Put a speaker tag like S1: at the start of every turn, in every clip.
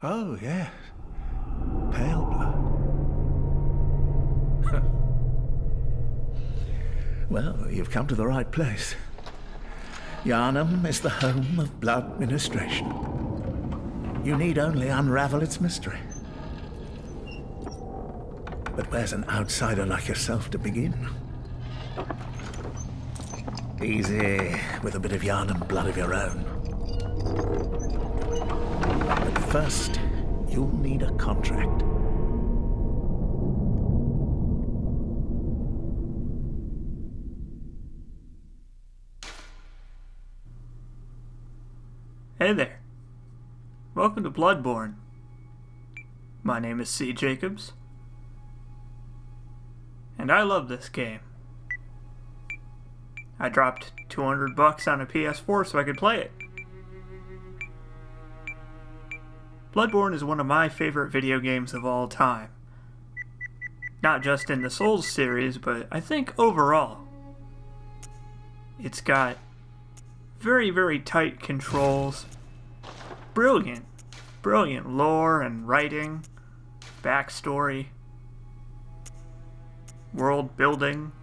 S1: Oh, yes. Pale blood. Well, you've come to the right place. Yharnam is the home of blood ministration. You need only unravel its mystery. But where's an outsider like yourself to begin? Easy, with a bit of Yharnam blood of your own. But first, you'll need a contract.
S2: Hey there. Welcome to Bloodborne. My name is C. Jacobs, and I love this game. I dropped $200 on a PS4 so I could play it. Bloodborne is one of my favorite video games of all time. Not just in the Souls series, but I think overall. It's got very, very tight controls, brilliant lore and writing, backstory, world building,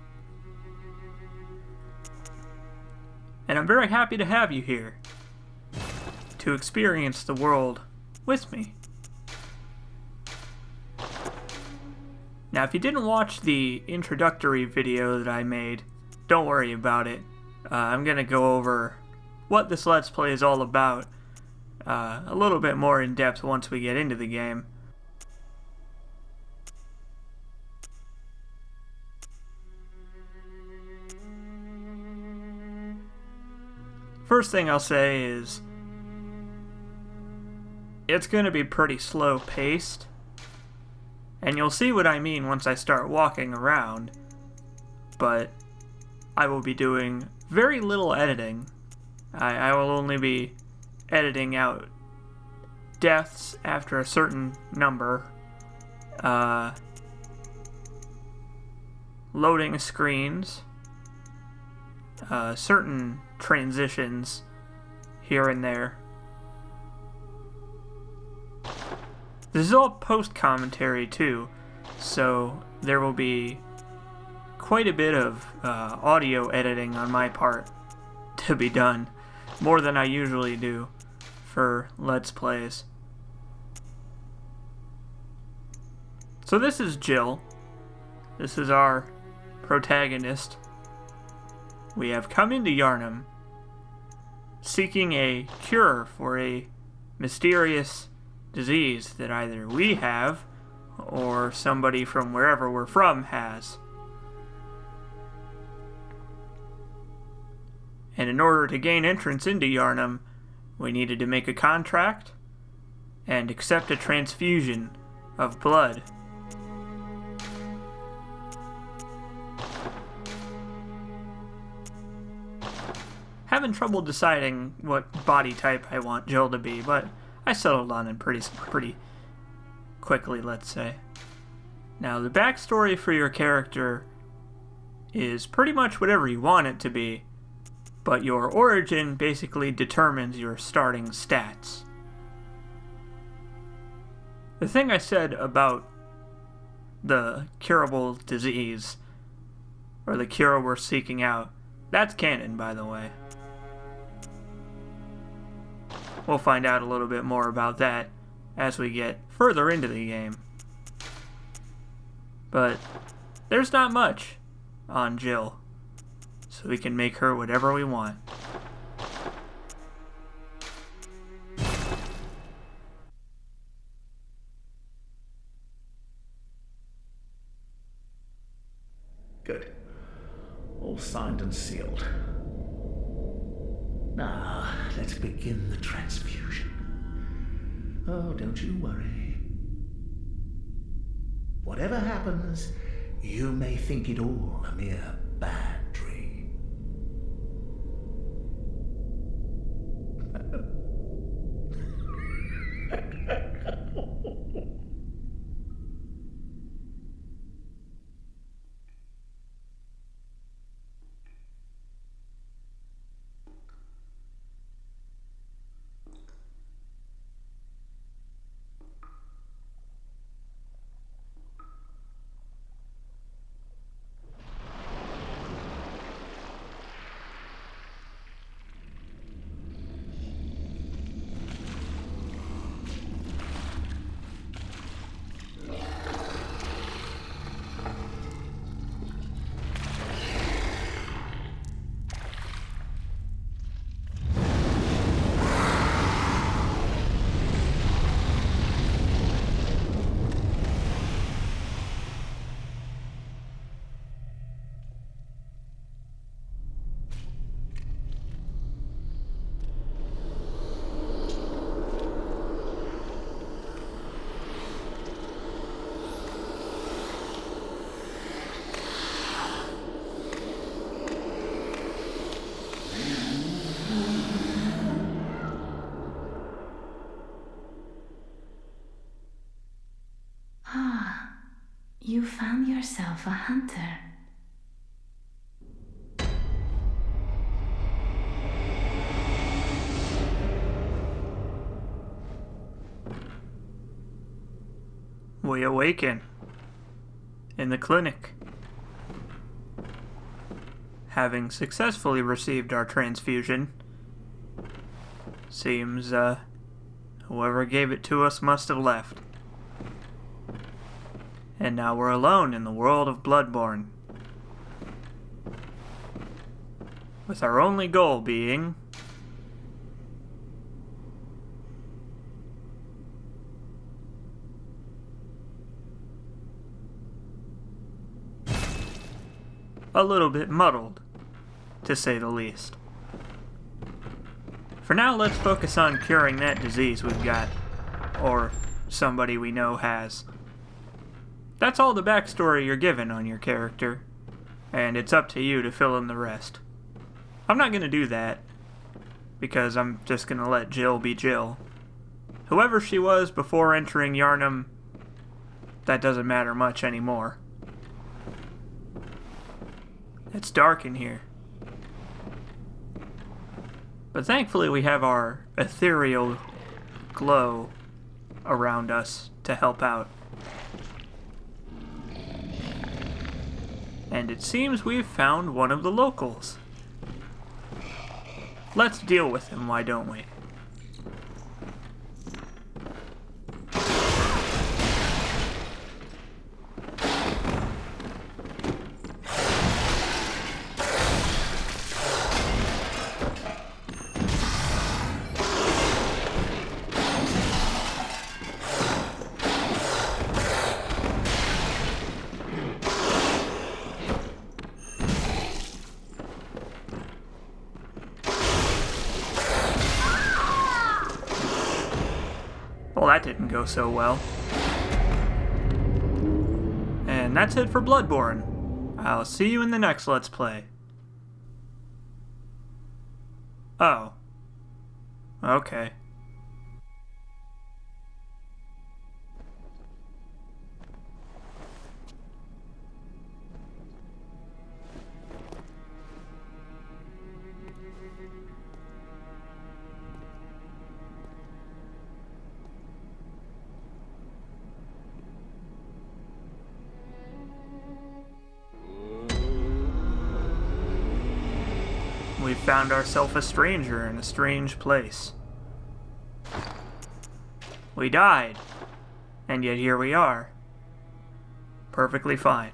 S2: and I'm very happy to have you here to experience the world with me. Now, if you didn't watch the introductory video that I made, don't worry about it. I'm gonna go over what this Let's Play is all about a little bit more in depth once we get into the game. First thing I'll say is it's going to be pretty slow paced, and you'll see what I mean once I start walking around, but I will be doing very little editing. I will only be editing out deaths after a certain number, loading screens, certain transitions here and there. This is all post-commentary too, so there will be quite a bit of audio editing on my part to be done, more than I usually do for Let's Plays. So this is Jill. This is our protagonist. We have come into Yharnam seeking a cure for a mysterious disease that either we have or somebody from wherever we're from has. And in order to gain entrance into Yharnam, we needed to make a contract and accept a transfusion of blood. Having trouble deciding what body type I want Jill to be, but I settled on it pretty quickly, let's say. Now, the backstory for your character is pretty much whatever you want it to be, but your origin basically determines your starting stats. The thing I said about the curable disease, or the cure we're seeking out, that's canon, by the way. We'll find out a little bit more about that as we get further into the game. But there's not much on Jill, so we can make her whatever we want.
S1: Good. All signed and sealed. Now, let's begin the transfusion. Oh, don't you worry. Whatever happens, you may think it all a mere bad dream.
S3: You found yourself a hunter.
S2: We awaken in the clinic, having successfully received our transfusion. Seems, whoever gave it to us must have left. And now we're alone in the world of Bloodborne, with our only goal being a little bit muddled, to say the least. For now, let's focus on curing that disease we've got, or somebody we know has. That's all the backstory you're given on your character, and it's up to you to fill in the rest. I'm not going to do that, because I'm just going to let Jill be Jill. Whoever she was before entering Yharnam, that doesn't matter much anymore. It's dark in here. But thankfully we have our ethereal glow around us to help out. And it seems we've found one of the locals. Let's deal with him, why don't we? Well, that didn't go so well. And that's it for Bloodborne. I'll see you in the next Let's Play. Oh. Okay. We found ourselves a stranger in a strange place. We died, and yet here we are. Perfectly fine.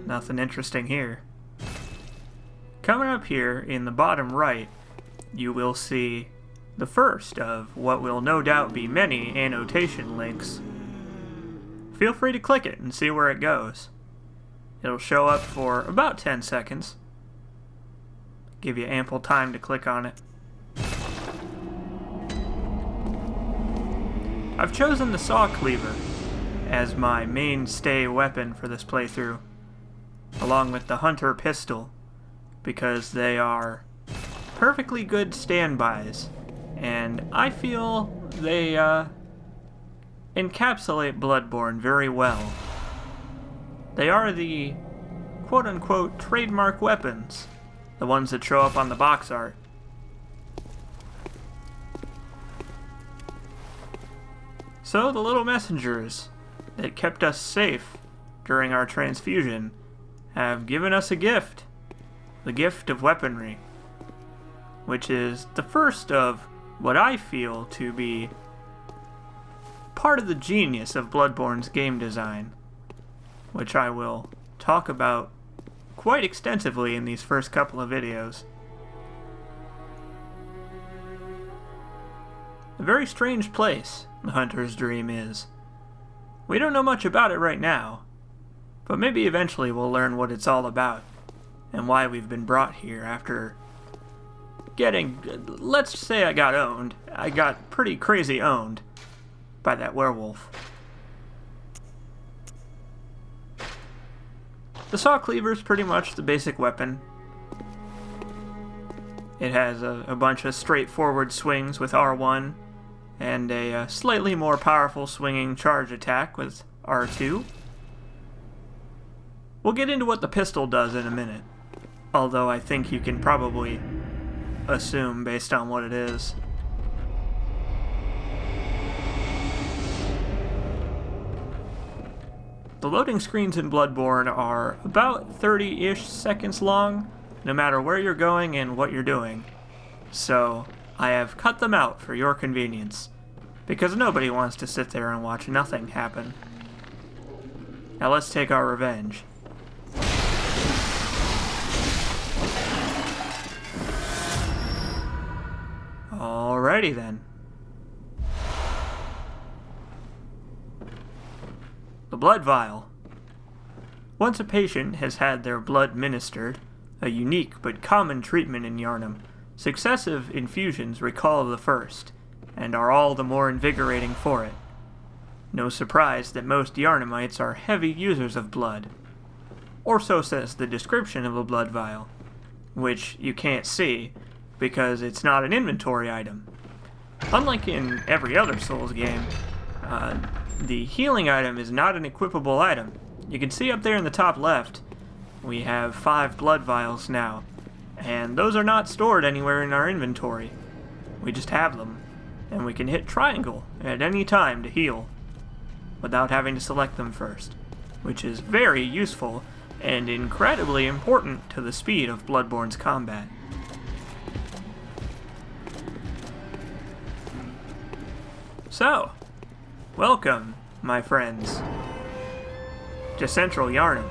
S2: Nothing interesting here. Coming up here in the bottom right, you will see the first of what will no doubt be many annotation links. Feel free to click it and see where it goes. It'll show up for about 10 seconds. Give you ample time to click on it. I've chosen the saw cleaver as my mainstay weapon for this playthrough, along with the hunter pistol, because they are perfectly good standbys, and I feel they encapsulate Bloodborne very well. They are the quote-unquote trademark weapons, the ones that show up on the box art. So the little messengers that kept us safe during our transfusion have given us a gift, the gift of weaponry, which is the first of what I feel to be part of the genius of Bloodborne's game design, which I will talk about quite extensively in these first couple of videos. A very strange place, the Hunter's Dream is. We don't know much about it right now, but maybe eventually we'll learn what it's all about, and why we've been brought here after getting, let's say I got owned. I got pretty crazy owned by that werewolf. The saw cleaver is pretty much the basic weapon. It has a bunch of straightforward swings with R1 and a slightly more powerful swinging charge attack with R2. We'll get into what the pistol does in a minute, although I think you can probably assume based on what it is. The loading screens in Bloodborne are about 30-ish seconds long, no matter where you're going and what you're doing. So, I have cut them out for your convenience, because nobody wants to sit there and watch nothing happen. Now let's take our revenge. Alrighty then. The blood vial. Once a patient has had their blood ministered, a unique but common treatment in Yharnam, successive infusions recall the first, and are all the more invigorating for it. No surprise that most Yharnamites are heavy users of blood. Or so says the description of a blood vial, which you can't see because it's not an inventory item. Unlike in every other Souls game, the healing item is not an equipable item. You can see up there in the top left, we have 5 blood vials now, and those are not stored anywhere in our inventory. We just have them, and we can hit triangle at any time to heal, without having to select them first, which is very useful and incredibly important to the speed of Bloodborne's combat. So, welcome, my friends, to Central Yharnam.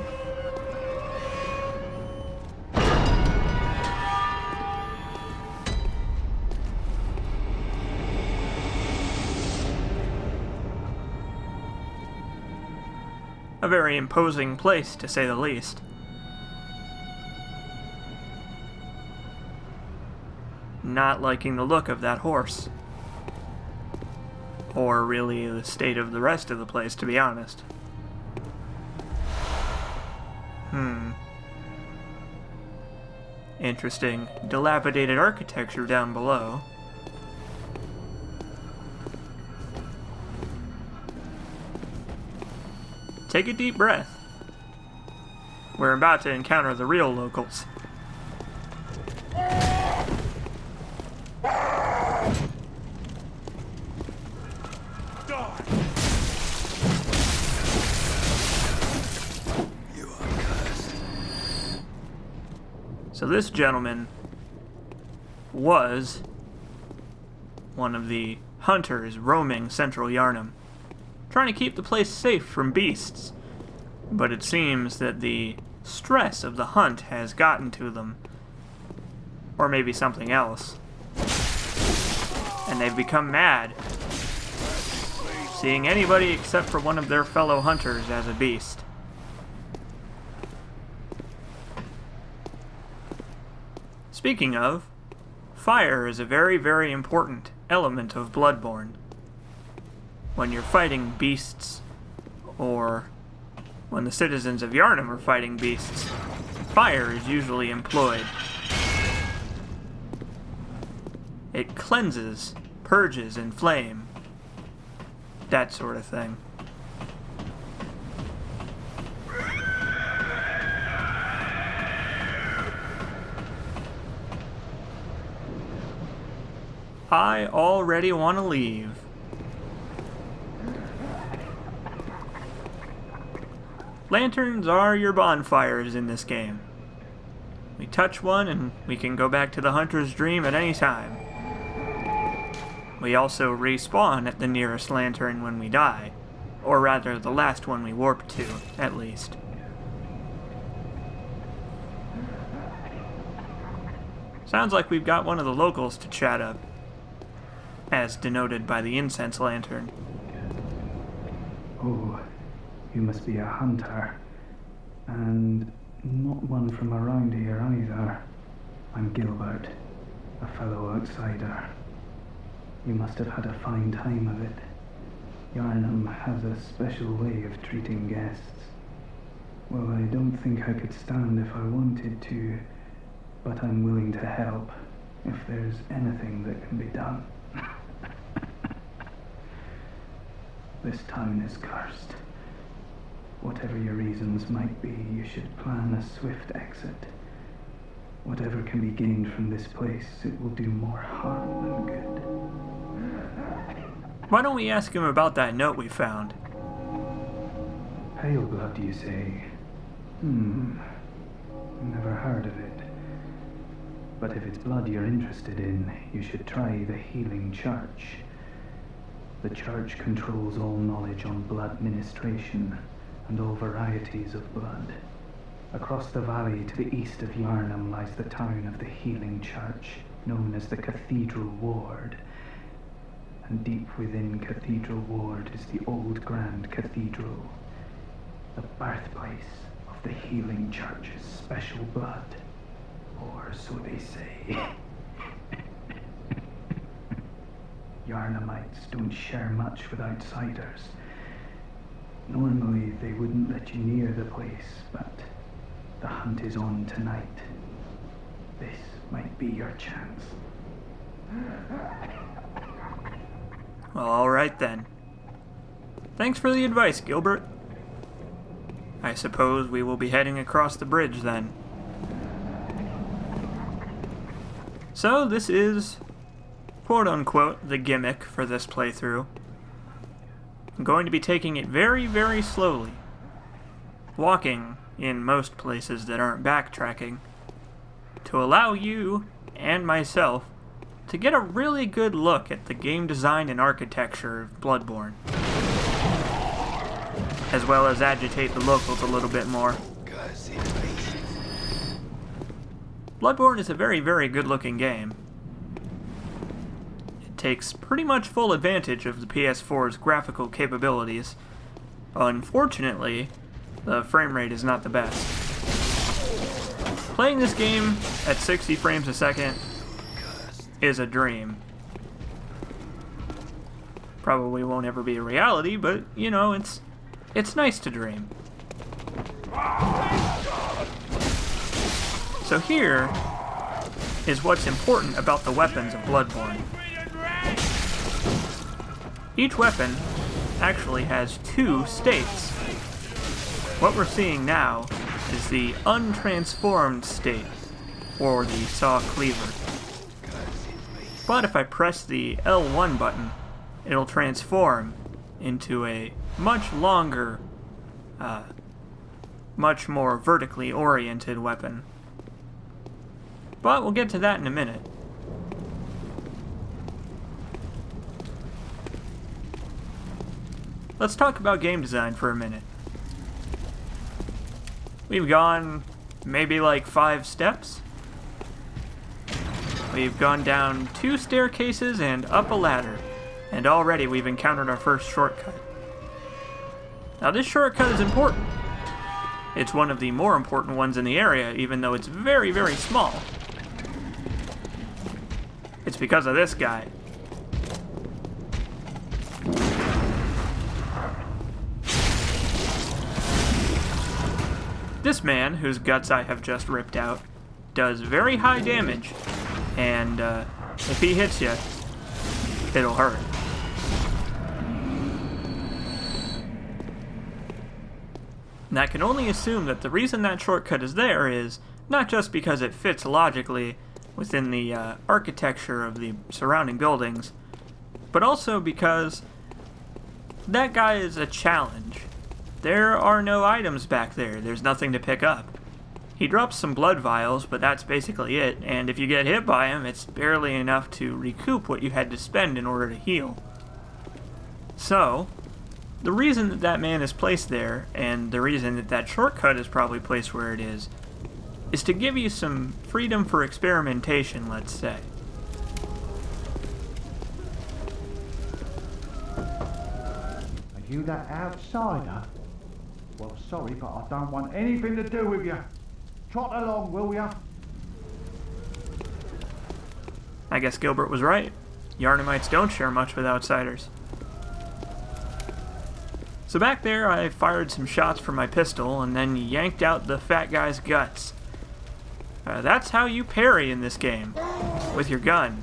S2: A very imposing place, to say the least. Not liking the look of that horse. Or really the state of the rest of the place, to be honest. Interesting, dilapidated architecture down below. Take a deep breath. We're about to encounter the real locals. So this gentleman was one of the hunters roaming Central Yharnam, trying to keep the place safe from beasts, but it seems that the stress of the hunt has gotten to them, or maybe something else, and they've become mad, seeing anybody except for one of their fellow hunters as a beast. Speaking of, fire is a very, very important element of Bloodborne. When you're fighting beasts, or when the citizens of Yharnam are fighting beasts, fire is usually employed. It cleanses, purges, and flame. That sort of thing. I already want to leave. Lanterns are your bonfires in this game. We touch one and we can go back to the hunter's dream at any time. We also respawn at the nearest lantern when we die, or rather the last one we warp to, at least. Sounds like we've got one of the locals to chat up, as denoted by the incense lantern.
S4: Oh, you must be a hunter, and not one from around here either. I'm Gilbert, a fellow outsider. You must have had a fine time of it. Yharnam has a special way of treating guests. Well, I don't think I could stand if I wanted to, but I'm willing to help. if there's anything that can be done. This town is cursed. Whatever your reasons might be, you should plan a swift exit. Whatever can be gained from this place, it will do more harm than good.
S2: Why don't we ask him about that note we found?
S4: Pale blood, you say? Never heard of it. But if it's blood you're interested in, you should try the Healing Church. The church controls all knowledge on blood ministration and all varieties of blood. Across the valley to the east of Yarnham lies the town of the Healing Church, known as the Cathedral Ward. And deep within Cathedral Ward is the old Grand Cathedral, the birthplace of the Healing Church's special blood. Or so they say. Yarnamites don't share much with outsiders. Normally they wouldn't let you near the place, but the hunt is on tonight. This might be your chance.
S2: Well, alright then. Thanks for the advice, Gilbert. I suppose we will be heading across the bridge then. So this is, quote-unquote, the gimmick for this playthrough. I'm going to be taking it very, very slowly. Walking in most places that aren't backtracking, to allow you and myself to get a really good look at the game design and architecture of Bloodborne, as well as agitate the locals a little bit more. Bloodborne is a very, very good looking game. It takes pretty much full advantage of the PS4's graphical capabilities. Unfortunately, the frame rate is not the best. Playing this game at 60 frames a second is a dream. Probably won't ever be a reality, but, you know, it's nice to dream. So here is what's important about the weapons of Bloodborne. Each weapon actually has two states. What we're seeing now is the untransformed state for the saw cleaver. But if I press the L1 button, it'll transform into a much longer, much more vertically oriented weapon. But we'll get to that in a minute. Let's talk about game design for a minute. We've gone maybe like 5 steps. We've gone down 2 staircases and up a ladder, and already we've encountered our first shortcut. Now this shortcut is important. It's one of the more important ones in the area, even though it's very, very small. It's because of this guy. This man, whose guts I have just ripped out, does very high damage, and if he hits you, it'll hurt. And I can only assume that the reason that shortcut is there is not just because it fits logically within the architecture of the surrounding buildings, but also because that guy is a challenge. There are no items back there. There's nothing to pick up. He drops some blood vials, but that's basically it, and if you get hit by him, it's barely enough to recoup what you had to spend in order to heal. So, the reason that that man is placed there, and the reason that that shortcut is probably placed where it is to give you some freedom for experimentation, let's say.
S5: Are you that outsider? Well, sorry, but I don't want anything to do with you. Trot along, will ya?
S2: I guess Gilbert was right. Yarnamites don't share much with outsiders. So back there, I fired some shots from my pistol and then yanked out the fat guy's guts. That's how you parry in this game, with your gun.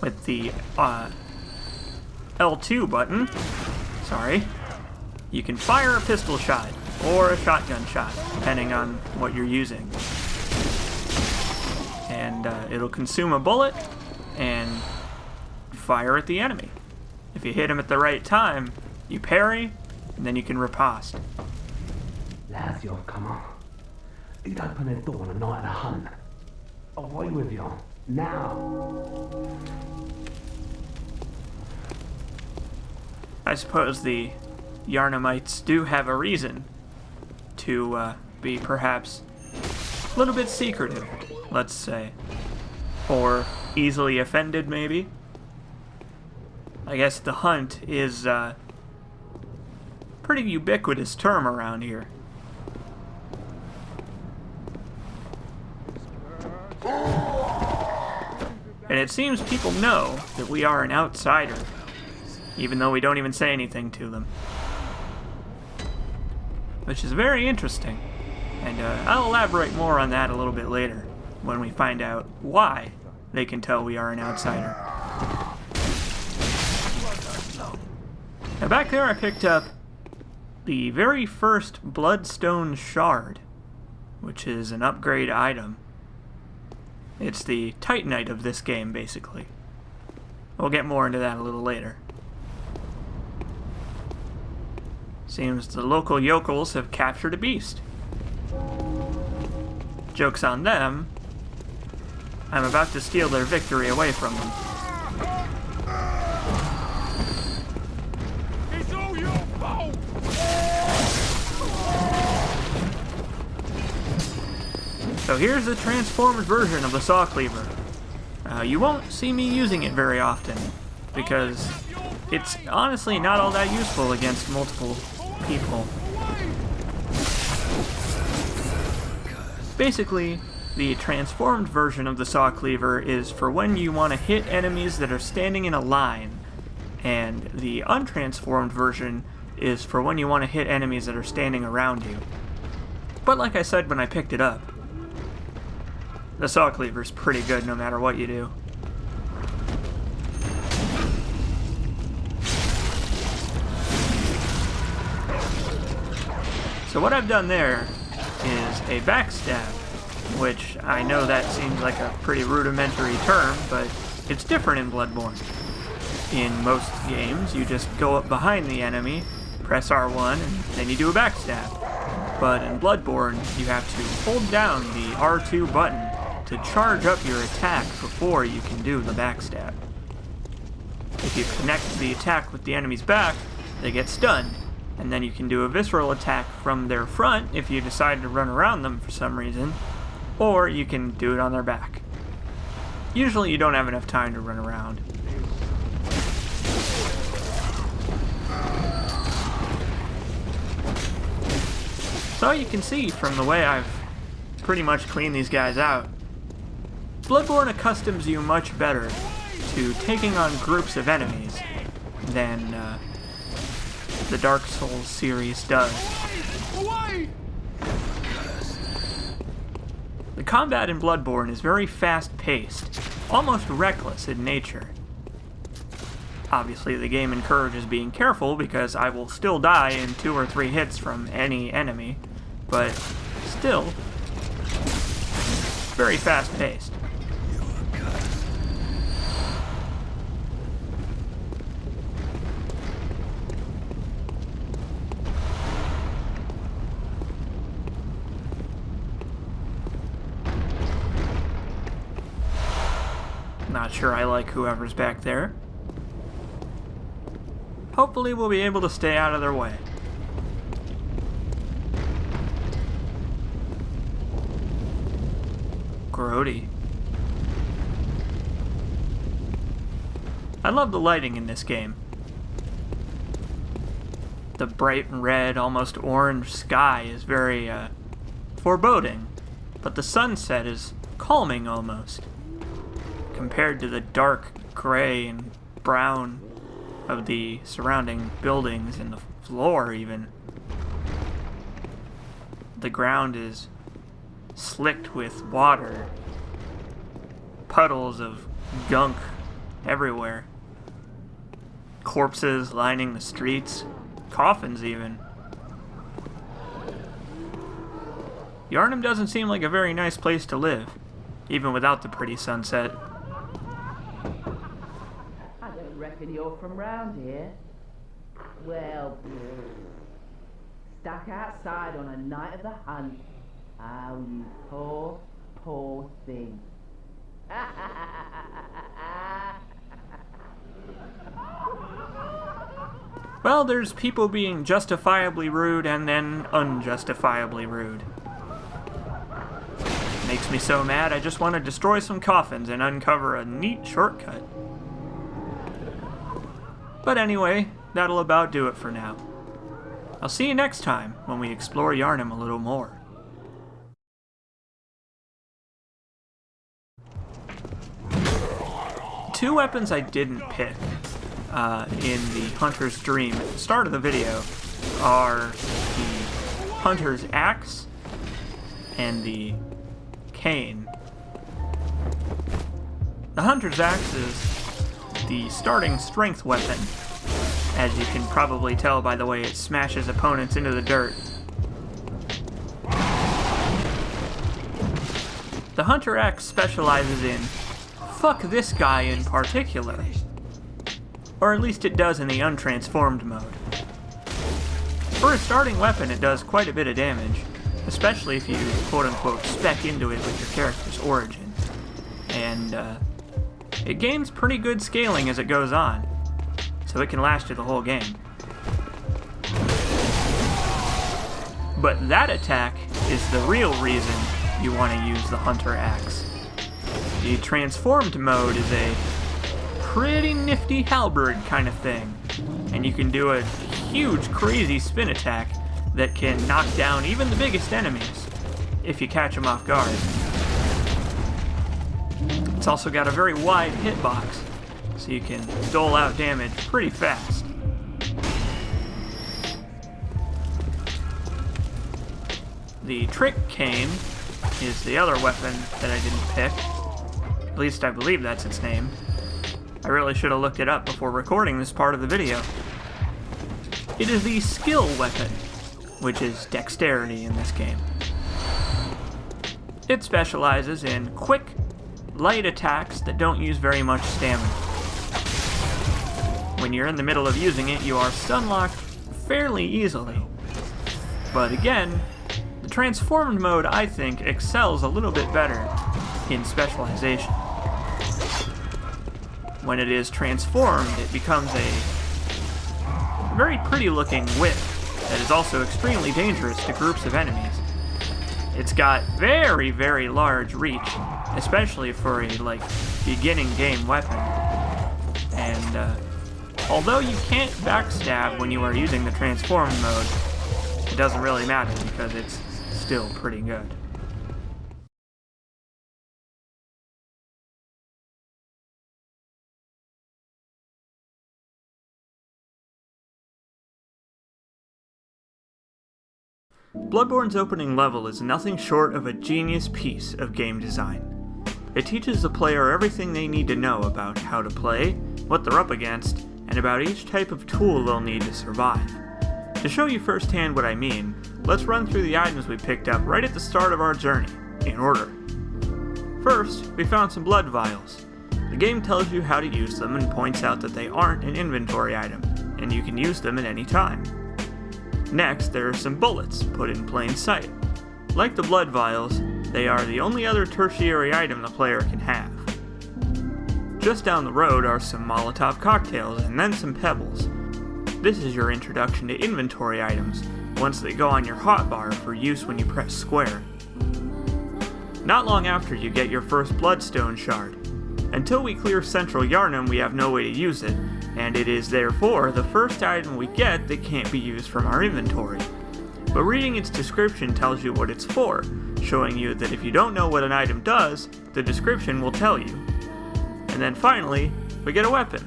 S2: With the L2 button, sorry, you can fire a pistol shot or a shotgun shot, depending on what you're using. And it'll consume a bullet and fire at the enemy. If you hit him at the right time, you parry, and then you can riposte.
S6: Lads, you've come on. You'd open the door on a night of a hunt. Away with you. Now.
S2: I suppose the Yarnamites do have a reason to be perhaps a little bit secretive, let's say. Or easily offended, maybe. I guess the hunt is a pretty ubiquitous term around here. And it seems people know that we are an outsider, even though we don't even say anything to them. Which is very interesting. And I'll elaborate more on that a little bit later, when we find out why they can tell we are an outsider. Now back there I picked up the very first Bloodstone Shard, which is an upgrade item. It's the Titanite of this game, basically. We'll get more into that a little later. Seems the local yokels have captured a beast. Joke's on them. I'm about to steal their victory away from them.
S7: It's all your fault!
S2: So here's the transformed version of the saw cleaver. You won't see me using it very often, because it's honestly not all that useful against multiple people. Basically, the transformed version of the saw cleaver is for when you want to hit enemies that are standing in a line, and the untransformed version is for when you want to hit enemies that are standing around you. But like I said when I picked it up, the saw cleaver is pretty good no matter what you do. So what I've done there is a backstab, which I know that seems like a pretty rudimentary term, but it's different in Bloodborne. In most games, you just go up behind the enemy, press R1, and then you do a backstab. But in Bloodborne, you have to hold down the R2 button to charge up your attack before you can do the backstab. If you connect the attack with the enemy's back, they get stunned, and then you can do a visceral attack from their front if you decide to run around them for some reason, or you can do it on their back. Usually you don't have enough time to run around. So you can see from the way I've pretty much cleaned these guys out, Bloodborne accustoms you much better to taking on groups of enemies than the Dark Souls series does. The combat in Bloodborne is very fast-paced, almost reckless in nature. Obviously, the game encourages being careful because I will still die in 2 or 3 hits from any enemy, but still, very fast-paced. Not sure I like whoever's back there. Hopefully we'll be able to stay out of their way. Grody. I love the lighting in this game. The bright red, almost orange sky is very foreboding, but the sunset is calming almost, compared to the dark gray and brown of the surrounding buildings and the floor even. The ground is slicked with water. Puddles of gunk everywhere. Corpses lining the streets. Coffins, even. Yarnum doesn't seem like a very nice place to live, even without the pretty sunset.
S7: I don't reckon you're from round here. Well, stuck outside on a night of the hunt. Oh, you poor, poor thing.
S2: Well, there's people being justifiably rude and then unjustifiably rude. Makes me so mad I just want to destroy some coffins and uncover a neat shortcut. But anyway, that'll about do it for now. I'll see you next time when we explore Yarnum a little more. Two weapons I didn't pick in the Hunter's Dream at the start of the video are the Hunter's Axe and the Cane. The Hunter's Axe is the starting strength weapon, as you can probably tell by the way it smashes opponents into the dirt. The Hunter Axe specializes in fuck this guy in particular. Or at least it does in the untransformed mode. For a starting weapon, it does quite a bit of damage, especially if you quote-unquote spec into it with your character's origin. And it gains pretty good scaling as it goes on, so it can last you the whole game. But that attack is the real reason you want to use the Hunter Axe. The transformed mode is a pretty nifty halberd kind of thing, and you can do a huge crazy spin attack that can knock down even the biggest enemies if you catch them off guard. It's also got a very wide hitbox, so you can dole out damage pretty fast. The Trick Cane is the other weapon that I didn't pick. At least I believe that's its name. I really should have looked it up before recording this part of the video. It is the skill weapon, which is dexterity in this game. It specializes in quick, light attacks that don't use very much stamina. When you're in the middle of using it, you are stun-locked fairly easily. But again, the transformed mode, I think, excels a little bit better in specialization. When it is transformed, it becomes a very pretty looking whip that is also extremely dangerous to groups of enemies. It's got very, very large reach, especially for a, beginning game weapon. And, although you can't backstab when you are using the transformed mode, it doesn't really matter because it's still pretty good. Bloodborne's opening level is nothing short of a genius piece of game design. It teaches the player everything they need to know about how to play, what they're up against, and about each type of tool they'll need to survive. To show you firsthand what I mean, let's run through the items we picked up right at the start of our journey, in order. First, we found some blood vials. The game tells you how to use them and points out that they aren't an inventory item, and you can use them at any time. Next, there are some bullets, put in plain sight. Like the blood vials, they are the only other tertiary item the player can have. Just down the road are some Molotov cocktails and then some pebbles. This is your introduction to inventory items, once they go on your hotbar for use when you press square. Not long after, you get your first bloodstone shard. Until we clear Central Yarnum, we have no way to use it, and it is therefore the first item we get that can't be used from our inventory. But reading its description tells you what it's for, showing you that if you don't know what an item does, the description will tell you. And then finally, we get a weapon.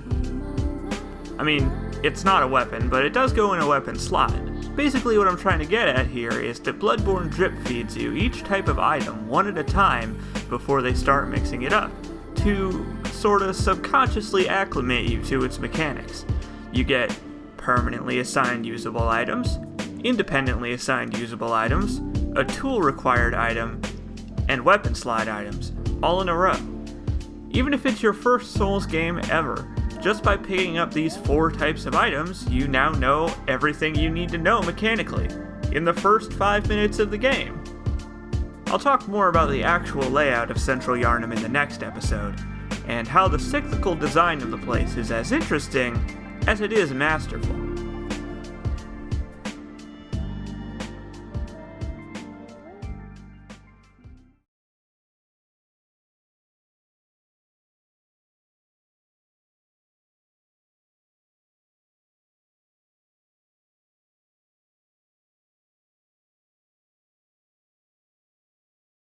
S2: I mean, it's not a weapon, but it does go in a weapon slot. Basically what I'm trying to get at here is that Bloodborne drip feeds you each type of item one at a time before they start mixing it up, to sort of subconsciously acclimate you to its mechanics. You get permanently assigned usable items, independently assigned usable items, a tool required item, and weapon slot items, all in a row. Even if it's your first Souls game ever, just by picking up these 4 types of items, you now know everything you need to know mechanically, in the first 5 minutes of the game. I'll talk more about the actual layout of Central Yharnam in the next episode, and how the cyclical design of the place is as interesting as it is masterful.